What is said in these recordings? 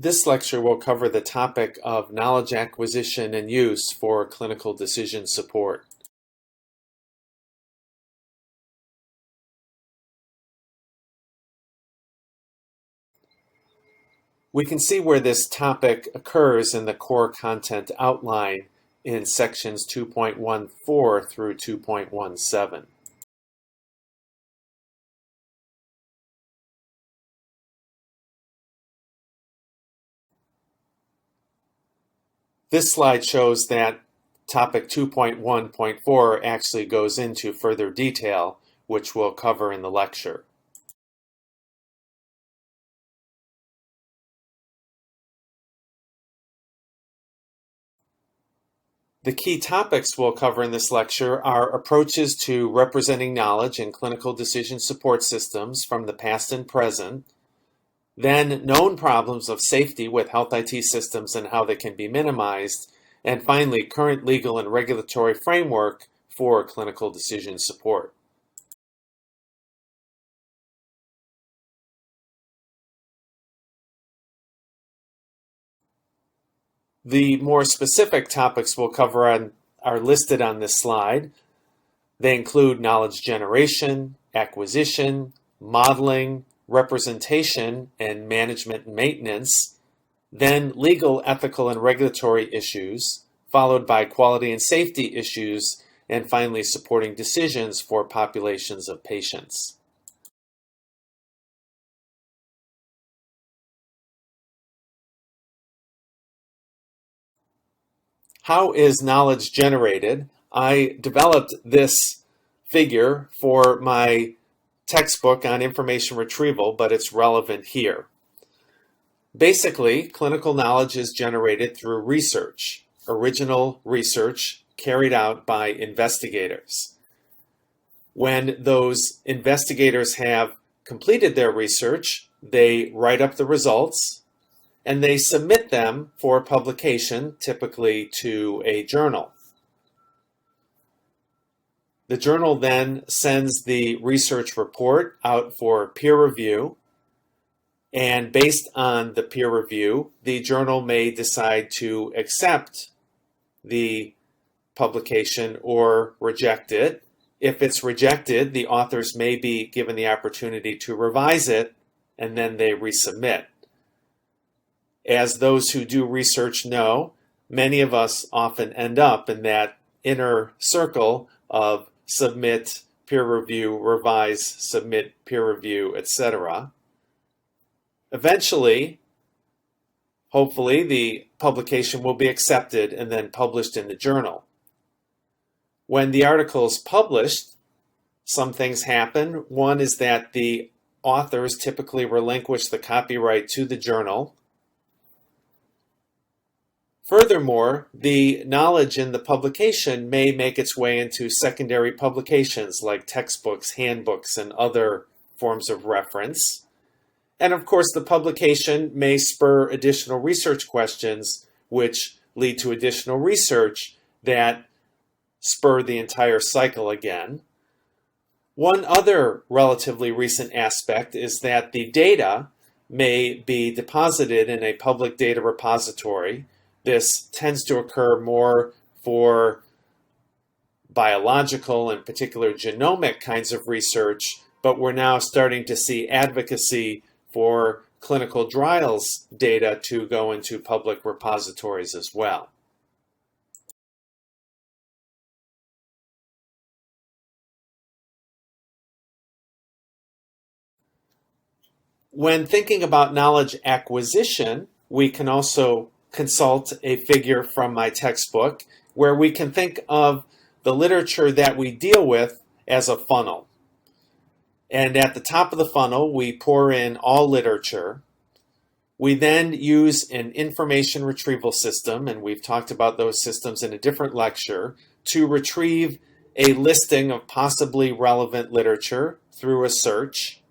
This lecture will cover the topic of knowledge acquisition and use for clinical decision support. We can see where this topic occurs in the core content outline in sections 2.14 through 2.17. This slide shows that topic 2.1.4 actually goes into further detail, which we'll cover in the lecture. The key topics we'll cover in this lecture are approaches to representing knowledge in clinical decision support systems from the past and present, then known problems of safety with health IT systems and how they can be minimized, and finally, current legal and regulatory framework for clinical decision support. The more specific topics we'll cover are listed on this slide. They include knowledge generation, acquisition, modeling, representation, and management and maintenance, then legal, ethical, and regulatory issues, followed by quality and safety issues, and finally supporting decisions for populations of patients. How is knowledge generated? I developed this figure for my textbook on information retrieval, but it's relevant here. Basically, clinical knowledge is generated through research, original research carried out by investigators. When those investigators have completed their research, they write up the results and they submit them for publication, typically to a journal. The journal then sends the research report out for peer review, and based on the peer review, the journal may decide to accept the publication or reject it. If it's rejected, the authors may be given the opportunity to revise it, and then they resubmit. As those who do research know, many of us often end up in that inner circle of submit, peer review, revise, submit, peer review, etc. Eventually, hopefully, the publication will be accepted and then published in the journal. When the article is published, some things happen. One is that the authors typically relinquish the copyright to the journal. Furthermore, the knowledge in the publication may make its way into secondary publications like textbooks, handbooks, and other forms of reference. And of course, the publication may spur additional research questions, which lead to additional research that spur the entire cycle again. One other relatively recent aspect is that the data may be deposited in a public data repository. This tends to occur more for biological and particular genomic kinds of research, but we're now starting to see advocacy for clinical trials data to go into public repositories as well. When thinking about knowledge acquisition, we can also consult a figure from my textbook where we can think of the literature that we deal with as a funnel. And at the top of the funnel, we pour in all literature. We then use an information retrieval system, and we've talked about those systems in a different lecture, to retrieve a listing of possibly relevant literature through a search.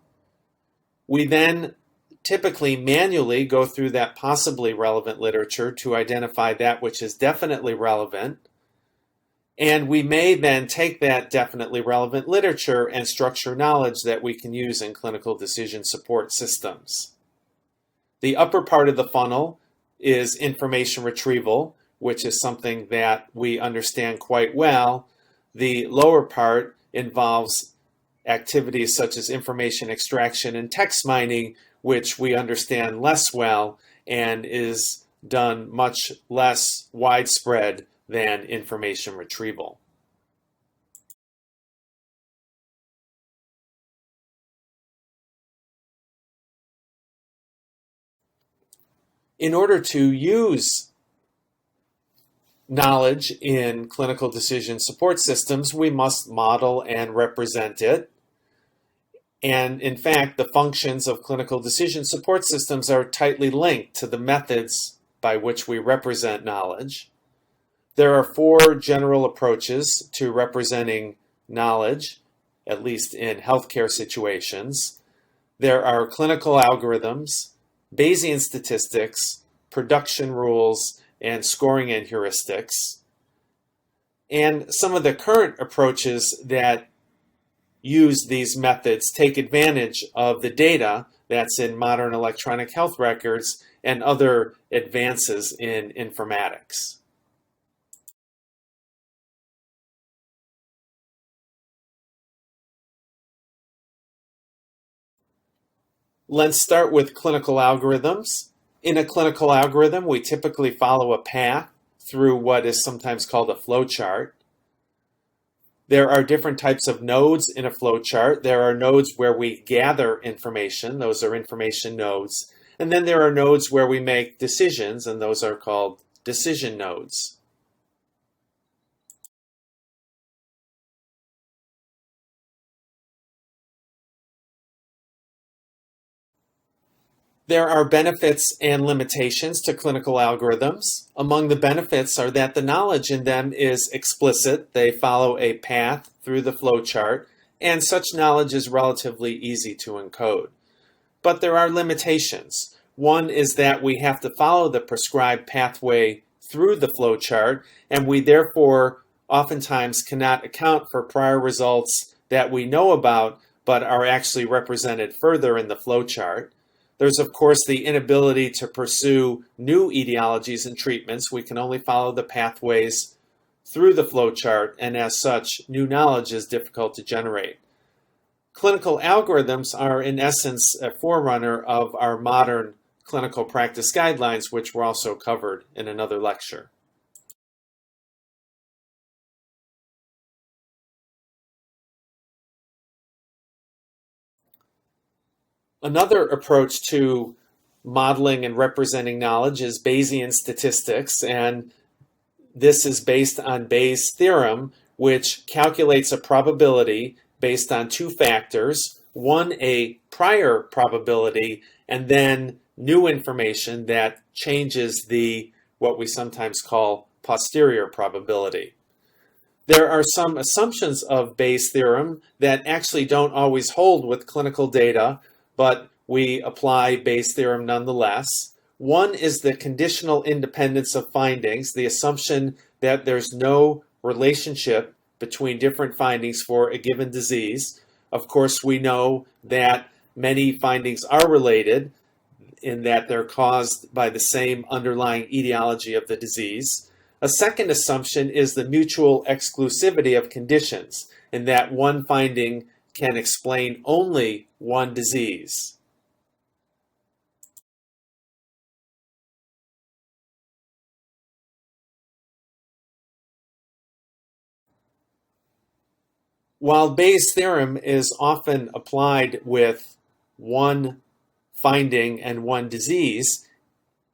We then typically manually go through that possibly relevant literature to identify that which is definitely relevant. And we may then take that definitely relevant literature and structure knowledge that we can use in clinical decision support systems. The upper part of the funnel is information retrieval, which is something that we understand quite well. The lower part involves activities such as information extraction and text mining, which we understand less well and is done much less widespread than information retrieval. In order to use knowledge in clinical decision support systems, we must model and represent it. And in fact, the functions of clinical decision support systems are tightly linked to the methods by which we represent knowledge. There are 4 general approaches to representing knowledge, at least in healthcare situations. There are clinical algorithms, Bayesian statistics, production rules, and scoring and heuristics. And some of the current approaches that use these methods take advantage of the data that's in modern electronic health records and other advances in informatics. Let's start with clinical algorithms. In a clinical algorithm, we typically follow a path through what is sometimes called a flowchart. There are different types of nodes in a flowchart. There are nodes where we gather information. Those are information nodes. And then there are nodes where we make decisions, and those are called decision nodes. There are benefits and limitations to clinical algorithms. Among the benefits are that the knowledge in them is explicit. They follow a path through the flowchart, and such knowledge is relatively easy to encode. But there are limitations. One is that we have to follow the prescribed pathway through the flowchart, and we therefore oftentimes cannot account for prior results that we know about but are actually represented further in the flowchart. There's, of course, the inability to pursue new etiologies and treatments. We can only follow the pathways through the flowchart, and as such, new knowledge is difficult to generate. Clinical algorithms are, in essence, a forerunner of our modern clinical practice guidelines, which were also covered in another lecture. Another approach to modeling and representing knowledge is Bayesian statistics, and this is based on Bayes' theorem, which calculates a probability based on 2 factors, one a prior probability, and then new information that changes the what we sometimes call posterior probability. There are some assumptions of Bayes' theorem that actually don't always hold with clinical data, but we apply Bayes' theorem nonetheless. One is the conditional independence of findings, the assumption that there's no relationship between different findings for a given disease. Of course, we know that many findings are related in that they're caused by the same underlying etiology of the disease. A second assumption is the mutual exclusivity of conditions, in that one finding can explain only one disease. While Bayes' theorem is often applied with one finding and one disease,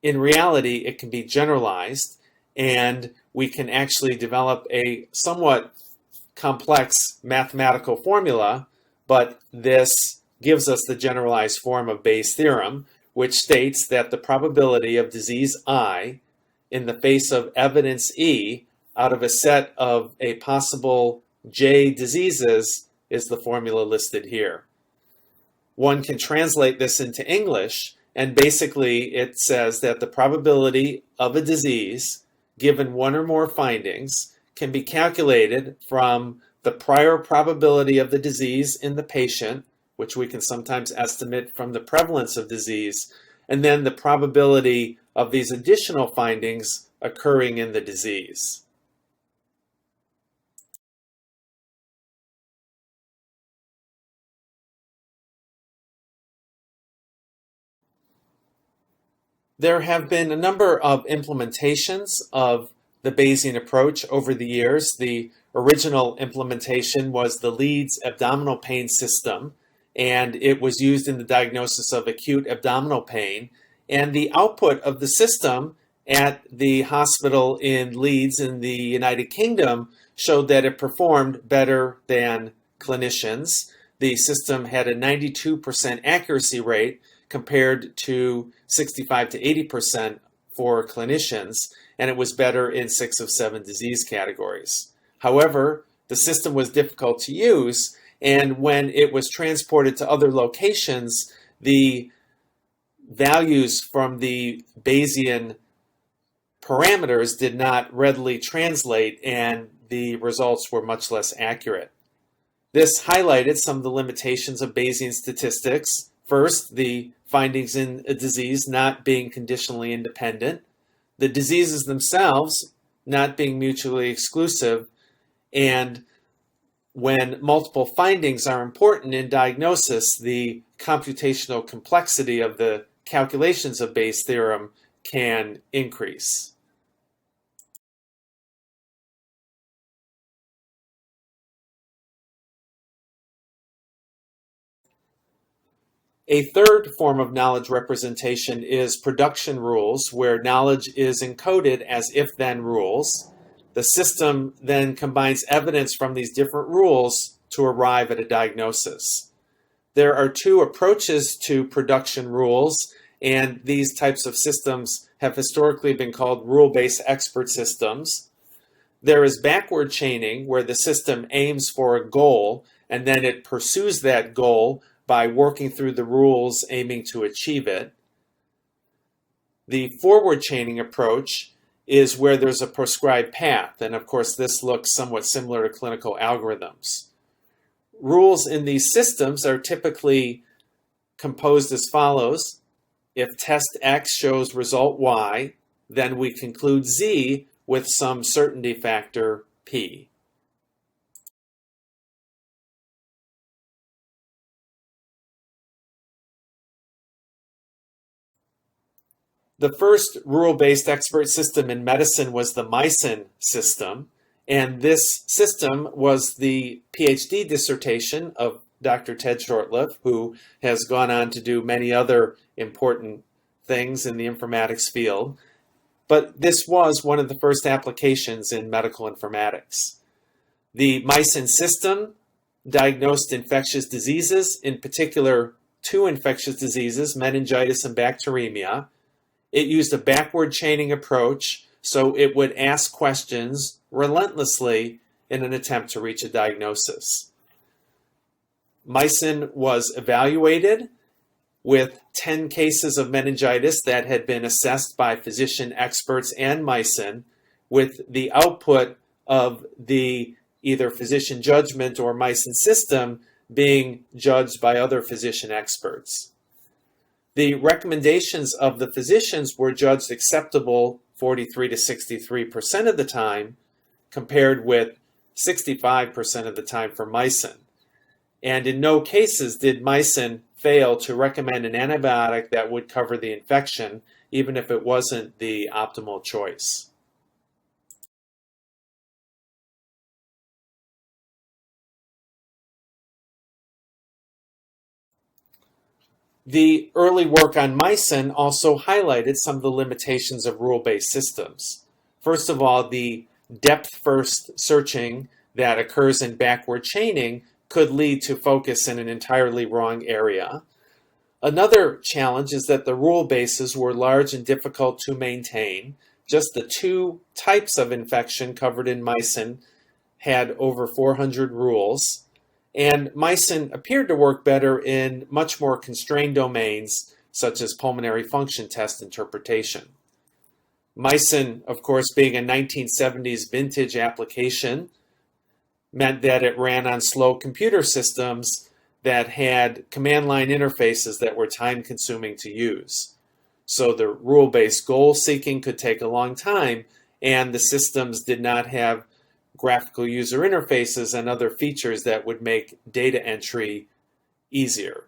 in reality it can be generalized, and we can actually develop a somewhat complex mathematical formula, but this gives us the generalized form of Bayes' theorem, which states that the probability of disease I in the face of evidence E out of a set of a possible J diseases is the formula listed here. One can translate this into English, and basically it says that the probability of a disease given one or more findings can be calculated from the prior probability of the disease in the patient, which we can sometimes estimate from the prevalence of disease, and then the probability of these additional findings occurring in the disease. There have been a number of implementations of the Bayesian approach over the years. The original implementation was the Leeds abdominal pain system, and it was used in the diagnosis of acute abdominal pain. And the output of the system at the hospital in Leeds in the United Kingdom showed that it performed better than clinicians. The system had a 92% accuracy rate compared to 65 to 80% for clinicians, and it was better in 6 of 7 disease categories. However, the system was difficult to use, and when it was transported to other locations, the values from the Bayesian parameters did not readily translate, and the results were much less accurate. This highlighted some of the limitations of Bayesian statistics. First, the findings in a disease not being conditionally independent, the diseases themselves not being mutually exclusive, and when multiple findings are important in diagnosis, the computational complexity of the calculations of Bayes' theorem can increase. A third form of knowledge representation is production rules, where knowledge is encoded as if-then rules. The system then combines evidence from these different rules to arrive at a diagnosis. There are two approaches to production rules, and these types of systems have historically been called rule-based expert systems. There is backward chaining, where the system aims for a goal, and then it pursues that goal by working through the rules aiming to achieve it. The forward chaining approach is where there's a prescribed path, and of course this looks somewhat similar to clinical algorithms. Rules in these systems are typically composed as follows. If test X shows result Y, then we conclude Z with some certainty factor P. The first rule-based expert system in medicine was the Mycin System, and this system was the PhD dissertation of Dr. Ted Shortleff, who has gone on to do many other important things in the informatics field. But this was one of the first applications in medical informatics. The Mycin System diagnosed infectious diseases, in particular 2 infectious diseases, meningitis and bacteremia. It used a backward chaining approach, so it would ask questions relentlessly in an attempt to reach a diagnosis. Mycin was evaluated with 10 cases of meningitis that had been assessed by physician experts and Mycin, with the output of the either physician judgment or Mycin system being judged by other physician experts. The recommendations of the physicians were judged acceptable 43 to 63% of the time, compared with 65% of the time for Mycin. And in no cases did Mycin fail to recommend an antibiotic that would cover the infection, even if it wasn't the optimal choice. The early work on Mycin also highlighted some of the limitations of rule-based systems. First of all, the depth-first searching that occurs in backward chaining could lead to focus in an entirely wrong area. Another challenge is that the rule bases were large and difficult to maintain. Just the 2 types of infection covered in Mycin had over 400 rules. And Mycin appeared to work better in much more constrained domains, such as pulmonary function test interpretation. Mycin, of course, being a 1970s vintage application, meant that it ran on slow computer systems that had command line interfaces that were time-consuming to use. So the rule-based goal seeking could take a long time, and the systems did not have graphical user interfaces and other features that would make data entry easier.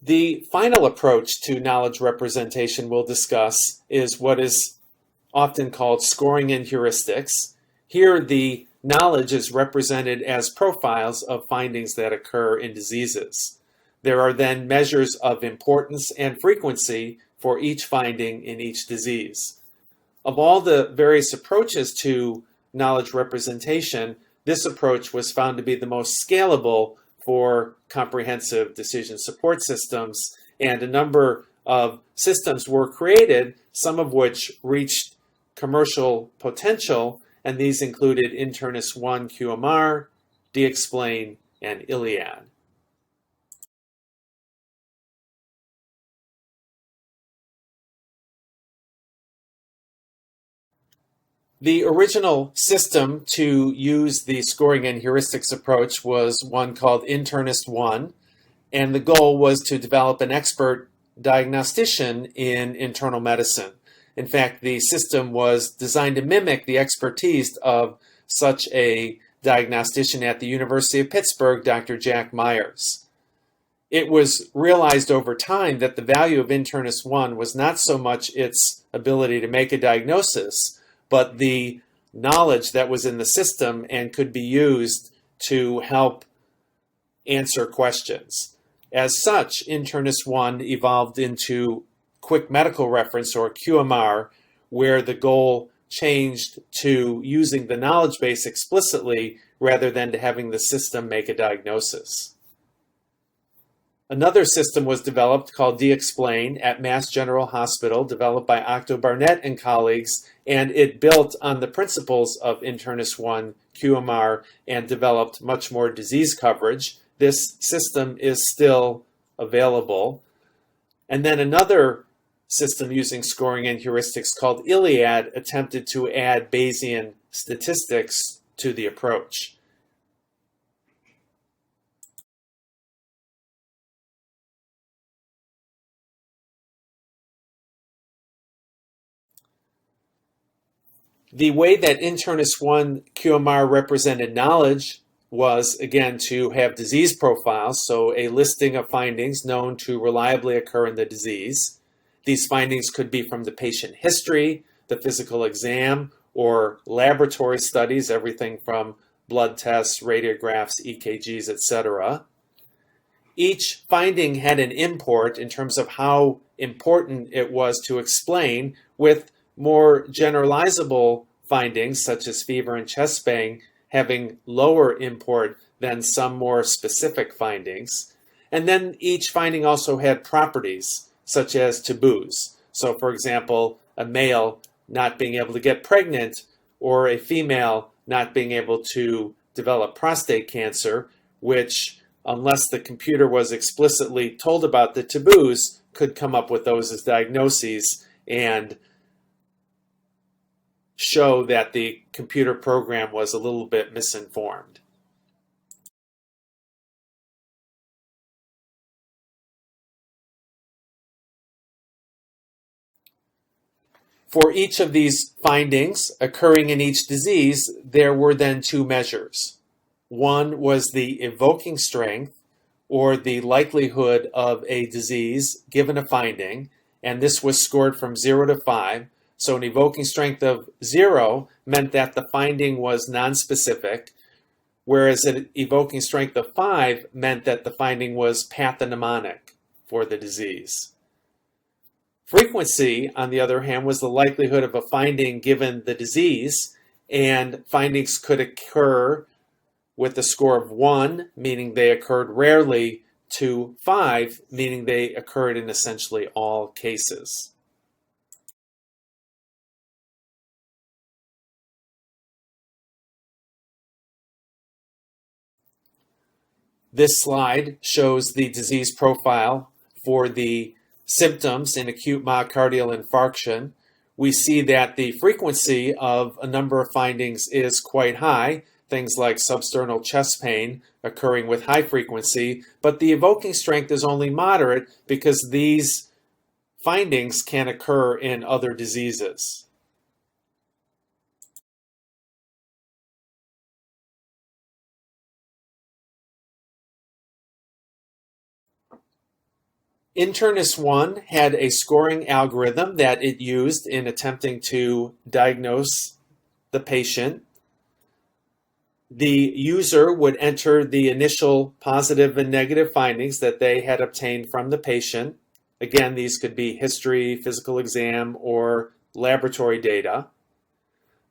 The final approach to knowledge representation we'll discuss is what is often called scoring and heuristics. Here, the knowledge is represented as profiles of findings that occur in diseases. There are then measures of importance and frequency for each finding in each disease. Of all the various approaches to knowledge representation, this approach was found to be the most scalable for comprehensive decision support systems, and a number of systems were created, some of which reached commercial potential, and these included Internus 1 QMR, DXplain, and Iliad. The original system to use the scoring and heuristics approach was one called Internus 1, and the goal was to develop an expert diagnostician in internal medicine. In fact, the system was designed to mimic the expertise of such a diagnostician at the University of Pittsburgh, Dr. Jack Myers. It was realized over time that the value of Internus 1 was not so much its ability to make a diagnosis, but the knowledge that was in the system and could be used to help answer questions. As such, Internus 1 evolved into Quick Medical Reference, or QMR, where the goal changed to using the knowledge base explicitly rather than to having the system make a diagnosis. Another system was developed called DXplain at Mass General Hospital, developed by Octo Barnett and colleagues, and it built on the principles of Internus 1 QMR and developed much more disease coverage. This system is still available. And then another system using scoring and heuristics called Iliad attempted to add Bayesian statistics to the approach. The way that Internus 1 QMR represented knowledge was, again, to have disease profiles, so a listing of findings known to reliably occur in the disease. These findings could be from the patient history, the physical exam, or laboratory studies, everything from blood tests, radiographs, EKGs, etc. Each finding had an import in terms of how important it was to explain, with more generalizable findings, such as fever and chest pain, having lower import than some more specific findings. And then each finding also had properties, such as taboos. So, for example, a male not being able to get pregnant, or a female not being able to develop prostate cancer, which, unless the computer was explicitly told about the taboos, could come up with those as diagnoses and show that the computer program was a little bit misinformed. For each of these findings occurring in each disease, there were then two measures. One was the evoking strength, or the likelihood of a disease given a finding, and this was scored from 0 to 5. So an evoking strength of 0 meant that the finding was nonspecific, whereas an evoking strength of 5 meant that the finding was pathognomonic for the disease. Frequency, on the other hand, was the likelihood of a finding given the disease, and findings could occur with a score of 1, meaning they occurred rarely, to 5, meaning they occurred in essentially all cases. This slide shows the disease profile for the symptoms in acute myocardial infarction, we see that the frequency of a number of findings is quite high, things like substernal chest pain occurring with high frequency, but the evoking strength is only moderate because these findings can occur in other diseases. Internus 1 had a scoring algorithm that it used in attempting to diagnose the patient. The user would enter the initial positive and negative findings that they had obtained from the patient. Again, these could be history, physical exam, or laboratory data.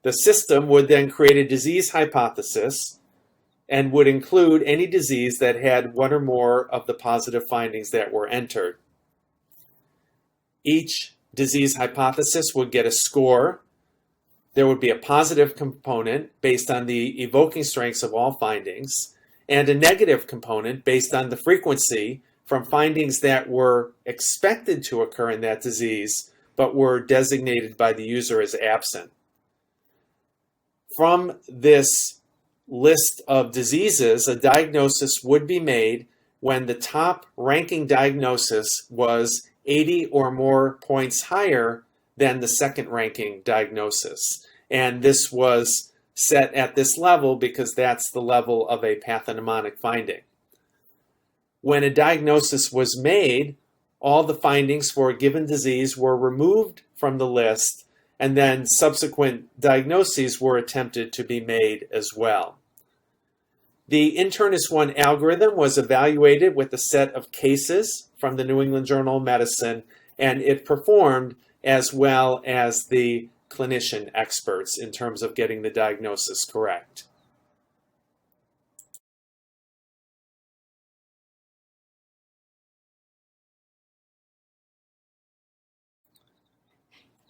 The system would then create a disease hypothesis and would include any disease that had one or more of the positive findings that were entered. Each disease hypothesis would get a score. There would be a positive component based on the evoking strengths of all findings, and a negative component based on the frequency from findings that were expected to occur in that disease, but were designated by the user as absent. From this list of diseases, a diagnosis would be made when the top ranking diagnosis was 80 or more points higher than the second ranking diagnosis. And this was set at this level because that's the level of a pathognomonic finding. When a diagnosis was made, all the findings for a given disease were removed from the list, and then subsequent diagnoses were attempted to be made as well. The Internus 1 algorithm was evaluated with a set of cases from the New England Journal of Medicine, and it performed as well as the clinician experts in terms of getting the diagnosis correct.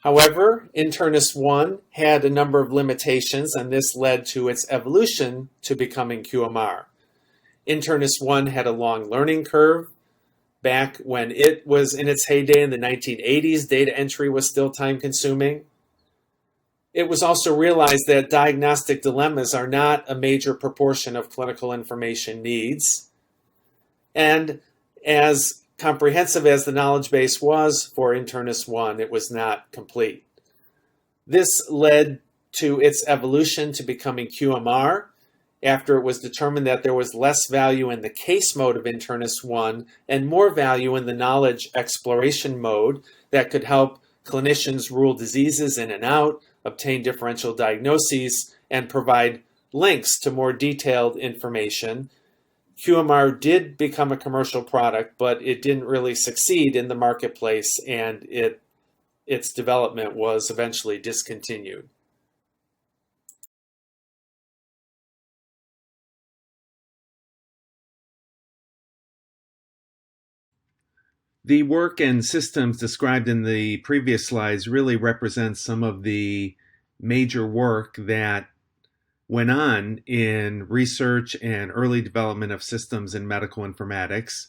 However, Internus 1 had a number of limitations, and this led to its evolution to becoming QMR. Internus 1 had a long learning curve. Back when it was in its heyday in the 1980s, data entry was still time-consuming. It was also realized that diagnostic dilemmas are not a major proportion of clinical information needs. And as comprehensive as the knowledge base was for Internus 1, it was not complete. This led to its evolution to becoming QMR after it was determined that there was less value in the case mode of Internus 1 and more value in the knowledge exploration mode that could help clinicians rule diseases in and out, obtain differential diagnoses, and provide links to more detailed information. QMR did become a commercial product, but it didn't really succeed in the marketplace, and its development was eventually discontinued. The work and systems described in the previous slides really represent some of the major work that went on in research and early development of systems in medical informatics.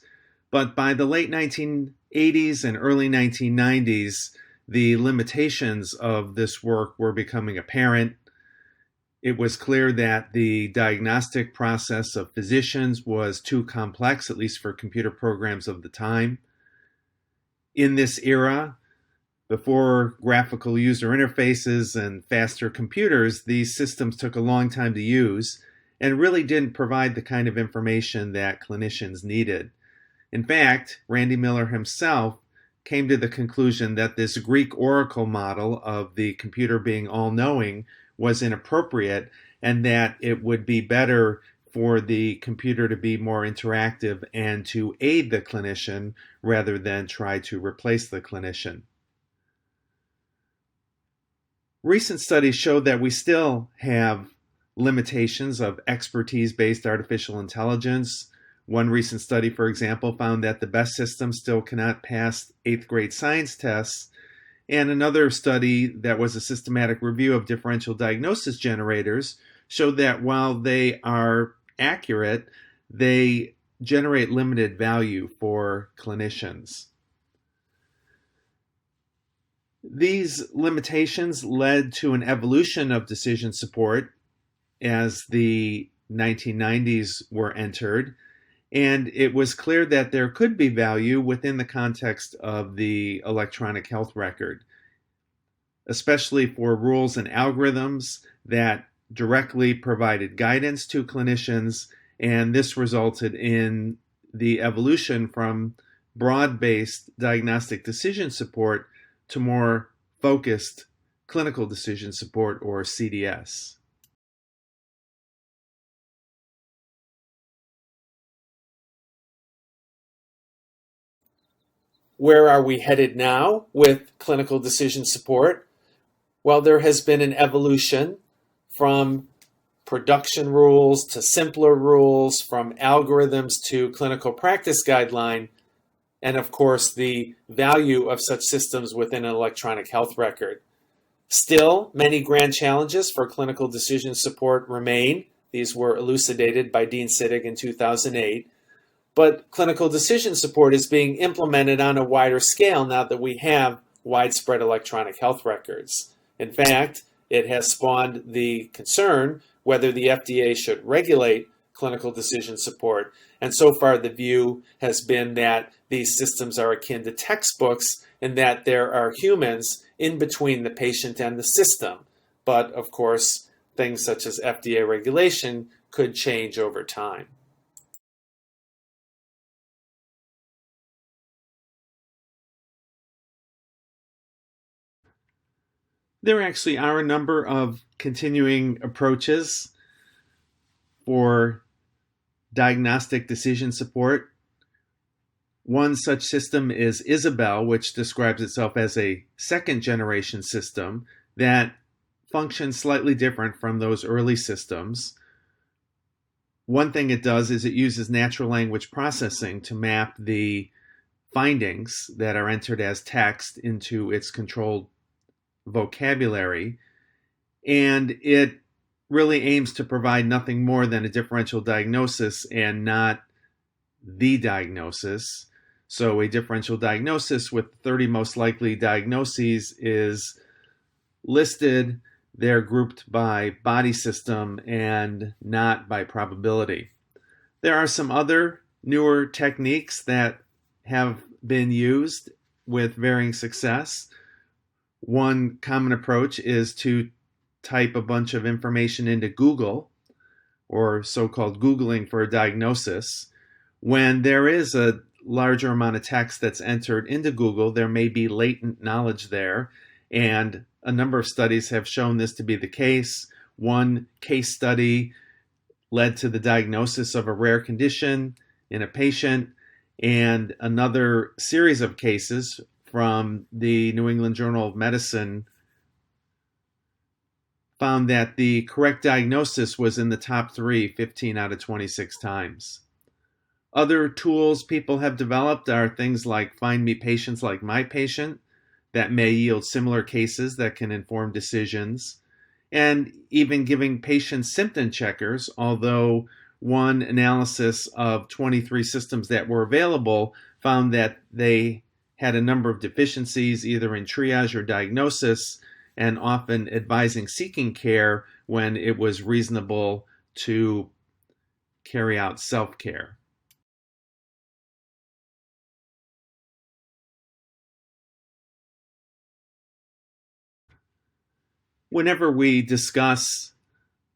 But by the late 1980s and early 1990s, the limitations of this work were becoming apparent. It was clear that the diagnostic process of physicians was too complex, at least for computer programs of the time. In this era, before graphical user interfaces and faster computers, these systems took a long time to use and really didn't provide the kind of information that clinicians needed. In fact, Randy Miller himself came to the conclusion that this Greek oracle model of the computer being all-knowing was inappropriate, and that it would be better for the computer to be more interactive and to aid the clinician rather than try to replace the clinician. Recent studies show that we still have limitations of expertise-based artificial intelligence. One recent study, for example, found that the best systems still cannot pass 8th grade science tests. And another study that was a systematic review of differential diagnosis generators showed that while they are accurate, they generate limited value for clinicians. These limitations led to an evolution of decision support as the 1990s were entered, and it was clear that there could be value within the context of the electronic health record, especially for rules and algorithms that directly provided guidance to clinicians, and this resulted in the evolution from broad-based diagnostic decision support to more focused clinical decision support, or CDS. Where are we headed now with clinical decision support? Well, there has been an evolution from production rules to simpler rules, from algorithms to clinical practice guideline, and of course the value of such systems within an electronic health record. Still, many grand challenges for clinical decision support remain. These were elucidated by Dean Sittig in 2008. But clinical decision support is being implemented on a wider scale now that we have widespread electronic health records. In fact, it has spawned the concern whether the FDA should regulate clinical decision support. And so far, the view has been that these systems are akin to textbooks and that there are humans in between the patient and the system. But of course, things such as FDA regulation could change over time. There actually are a number of continuing approaches for diagnostic decision support. One such system is Isabel, which describes itself as a second-generation system that functions slightly different from those early systems. One thing it does is it uses natural language processing to map the findings that are entered as text into its controlled vocabulary, and it really aims to provide nothing more than a differential diagnosis and not the diagnosis. So a differential diagnosis with 30 most likely diagnoses is listed. They're grouped by body system and not by probability. There are some other newer techniques that have been used with varying success. One common approach is to type a bunch of information into Google, or so-called Googling for a diagnosis. When there is a larger amount of text that's entered into Google, there may be latent knowledge there, and a number of studies have shown this to be the case. One case study led to the diagnosis of a rare condition in a patient, and another series of cases from the New England Journal of Medicine found that the correct diagnosis was in the top 15 out of 26 times. Other tools people have developed are things like Find Me Patients Like My Patient that may yield similar cases that can inform decisions, and even giving patients symptom checkers, although one analysis of 23 systems that were available found that they had a number of deficiencies either in triage or diagnosis, and often advising seeking care when it was reasonable to carry out self-care. Whenever we discuss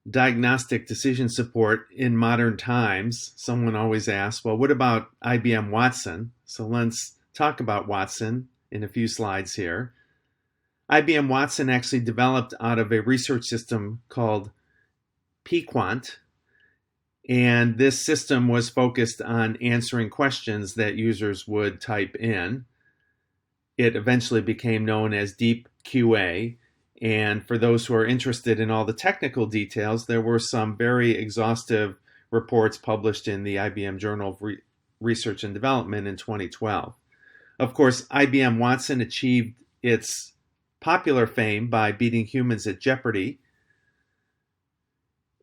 diagnostic decision support in modern times, someone always asks, well, what about IBM Watson? So let's talk about Watson in a few slides here. IBM Watson actually developed out of a research system called Pquant, and this system was focused on answering questions that users would type in. It eventually became known as Deep QA, and for those who are interested in all the technical details, there were some very exhaustive reports published in the IBM Journal of Research and Development in 2012. Of course, IBM Watson achieved its popular fame by beating humans at Jeopardy.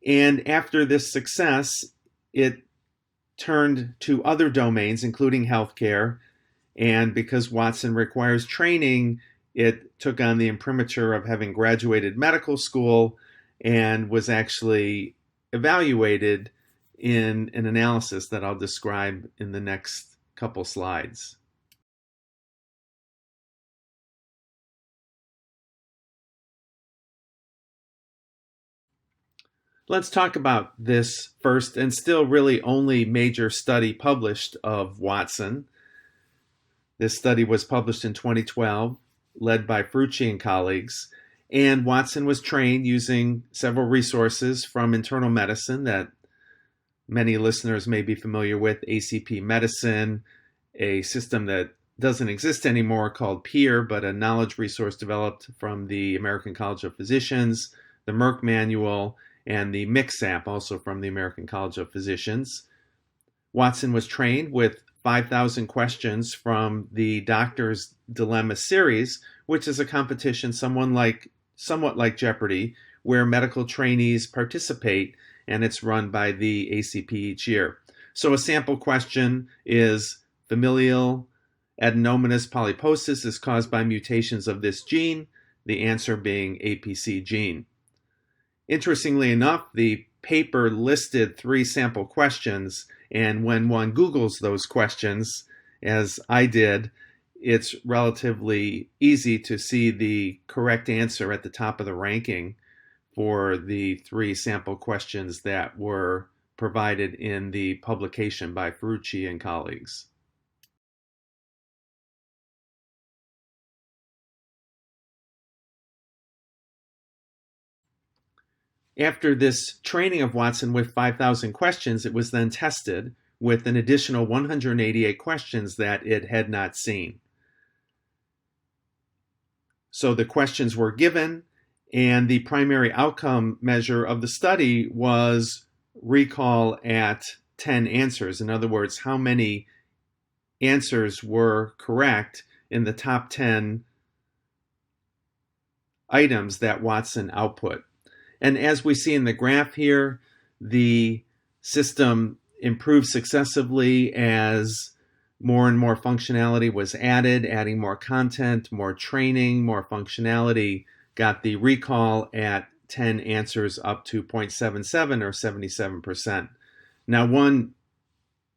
And after this success, it turned to other domains, including healthcare. And because Watson requires training, It took on the imprimatur of having graduated medical school and was actually evaluated in an analysis that I'll describe in the next couple slides. Let's talk about this first and still really only major study published of Watson. This study was published in 2012, led by Frucci and colleagues, and Watson was trained using several resources from internal medicine that many listeners may be familiar with: ACP Medicine, a system that doesn't exist anymore called PEER, but a knowledge resource developed from the American College of Physicians, the Merck Manual, and the Mix app, also from the American College of Physicians. Watson was trained with 5,000 questions from the Doctor's Dilemma series, which is a competition somewhat like Jeopardy, where medical trainees participate, and it's run by the ACP each year. So a sample question is: familial adenomatous polyposis is caused by mutations of this gene, the answer being APC gene. Interestingly enough, the paper listed 3 sample questions, and when one Googles those questions, as I did, it's relatively easy to see the correct answer at the top of the ranking for the 3 sample questions that were provided in the publication by Frucci and colleagues. After this training of Watson with 5,000 questions, it was then tested with an additional 188 questions that it had not seen. So the questions were given, and the primary outcome measure of the study was recall at 10 answers. In other words, how many answers were correct in the top 10 items that Watson output. And as we see in the graph here, the system improved successively as more and more functionality was added, adding more content, more training, more functionality, got the recall at 10 answers up to 0.77 or 77%. Now, one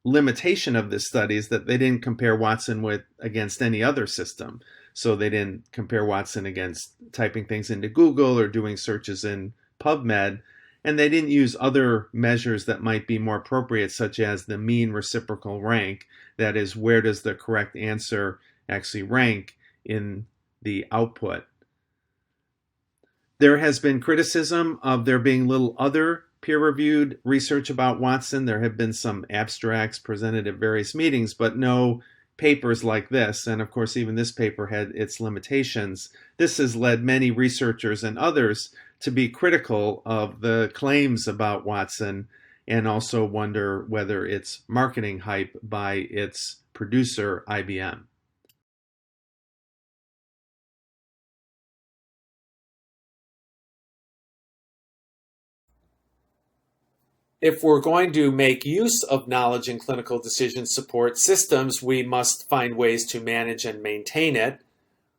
limitation of this study is that they didn't compare Watson against any other system. So they didn't compare Watson against typing things into Google or doing searches in PubMed, and they didn't use other measures that might be more appropriate, such as the mean reciprocal rank. That is, where does the correct answer actually rank in the output? There has been criticism of there being little other peer-reviewed research about Watson. There have been some abstracts presented at various meetings, but no papers like this. And of course, even this paper had its limitations. This has led many researchers and others to be critical of the claims about Watson and also wonder whether it's marketing hype by its producer, IBM. If we're going to make use of knowledge in clinical decision support systems, we must find ways to manage and maintain it.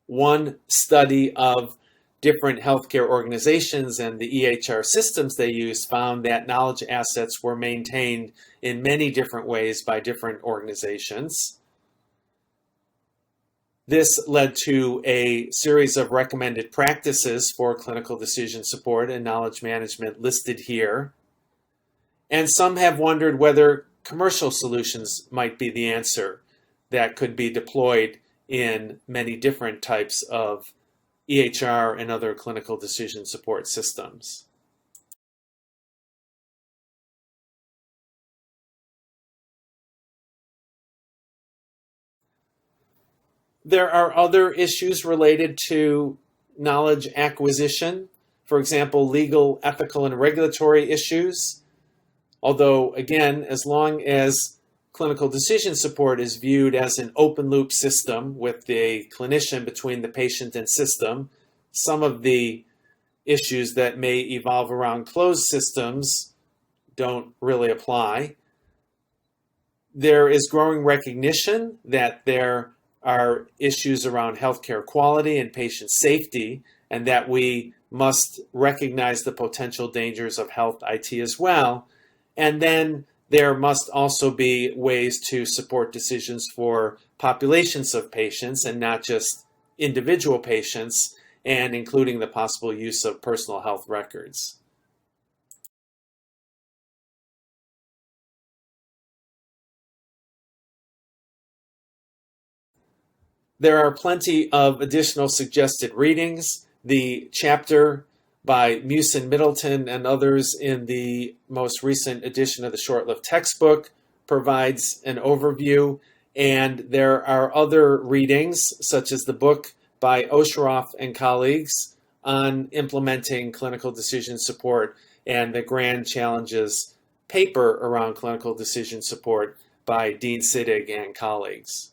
One study of different healthcare organizations and the EHR systems they use found that knowledge assets were maintained in many different ways by different organizations. This led to a series of recommended practices for clinical decision support and knowledge management listed here. And some have wondered whether commercial solutions might be the answer that could be deployed in many different types of EHR and other clinical decision support systems. There are other issues related to knowledge acquisition, for example, legal, ethical, and regulatory issues. Although, again, as long as clinical decision support is viewed as an open loop system with the clinician between the patient and system, some of the issues that may evolve around closed systems don't really apply. There is growing recognition that there are issues around healthcare quality and patient safety, and that we must recognize the potential dangers of health IT as well. And then there must also be ways to support decisions for populations of patients and not just individual patients, and including the possible use of personal health records. There are plenty of additional suggested readings. The chapter by Mycin, Middleton, and others in the most recent edition of the short-lived textbook provides an overview, and there are other readings, such as the book by Osheroff and colleagues on implementing clinical decision support and the grand challenges paper around clinical decision support by Dean Siddig and colleagues.